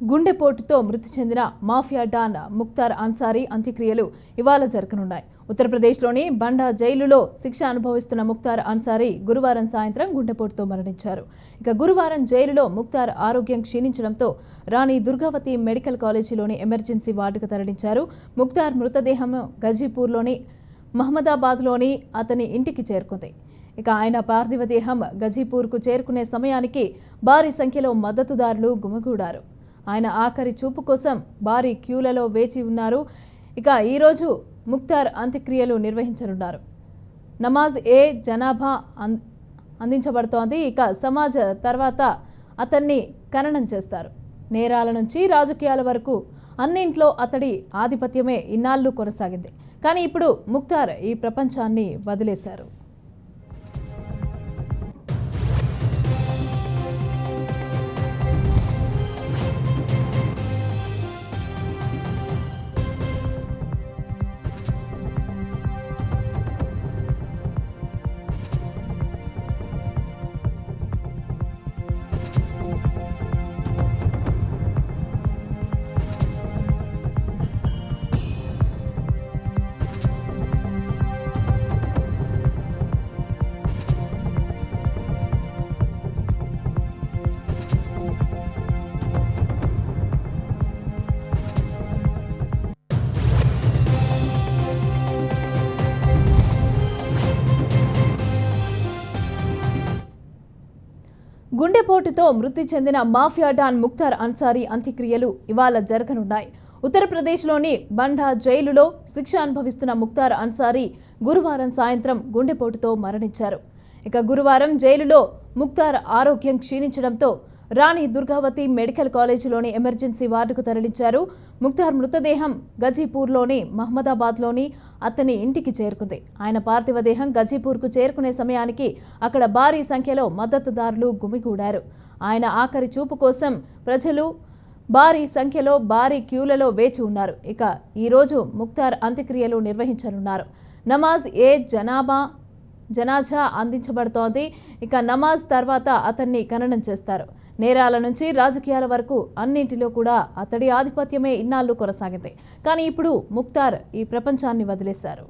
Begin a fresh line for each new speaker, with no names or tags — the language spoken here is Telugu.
గుండెపోటుతో మృతి చెందిన మాఫియా డాన్ ముక్తార్ అన్సారీ అంత్యక్రియలు ఇవాళ జరగనున్నాయి. ఉత్తరప్రదేశ్లోని బండా జైలులో శిక్ష అనుభవిస్తున్న ముక్తార్ అన్సారీ గురువారం సాయంత్రం గుండెపోటుతో మరణించారు. గురువారం జైలులో ముక్తార్ ఆరోగ్యం క్షీణించడంతో రాణి దుర్గావతి మెడికల్ కాలేజీలోని ఎమర్జెన్సీ వార్డుకు తరలించారు. ముక్తార్ మృతదేహం గజీపూర్లోని మహమ్మదాబాద్లోని అతని ఇంటికి చేరుకుంది. ఆయన పార్థివ దేహం గజీపూర్కు చేరుకునే సమయానికి భారీ సంఖ్యలో మద్దతుదారులు గుమిగూడారు. ఆయన ఆఖరి చూపు కోసం భారీ క్యూలలో వేచి ఉన్నారు. ఈరోజు ముక్తార్ అంత్యక్రియలు నిర్వహించనున్నారు. నమాజ్ ఏ జనాభా అందించబడుతోంది. సమాజ్ తర్వాత అతన్ని ఖననం చేస్తారు. నేరాల నుంచి రాజకీయాల వరకు అన్నింట్లో అతడి ఆధిపత్యమే ఇన్నాళ్లు కొనసాగింది. కానీ ఇప్పుడు ముక్తార్ ఈ ప్రపంచాన్ని వదిలేశారు. గుండెపోటుతో మృతి చెందిన మాఫియా డాన్ ముక్తార్ అన్సారీ అంత్యక్రియలు ఇవాళ జరగనున్నాయి. ఉత్తరప్రదేశ్లోని బండా జైలులో శిక్ష అనుభవిస్తున్న ముక్తార్ అన్సారీ గురువారం సాయంత్రం గుండెపోటుతో మరణించారు. గురువారం జైలులో ముక్తార్ ఆరోగ్యం క్షీణించడంతో రాణి దుర్గావతి మెడికల్ కాలేజీలోని ఎమర్జెన్సీ వార్డుకు తరలించారు. ముక్తార్ మృతదేహం గజీపూర్లోని మహమ్మదాబాద్లోని అతని ఇంటికి చేరుకుంది. ఆయన పార్థివ దేహం గజీపూర్కు చేరుకునే సమయానికి అక్కడ భారీ సంఖ్యలో మద్దతుదారులు గుమిగూడారు. ఆయన ఆఖరి చూపు కోసం ప్రజలు భారీ సంఖ్యలో భారీ క్యూలలో వేచి ఉన్నారు. ఈరోజు ముక్తార్ అంత్యక్రియలు నిర్వహించనున్నారు. నమాజ్ ఏ జనాజా అందించబడుతోంది. నమాజ్ తర్వాత అతన్ని ఖననం చేస్తారు. నేరాల నుంచి రాజకీయాల వరకు అన్నింటిలో కూడా అతడి ఆధిపత్యమే ఇన్నాళ్లు కొనసాగింది. కానీ ఇప్పుడు ముక్తార్ ఈ ప్రపంచాన్ని వదిలేశారు.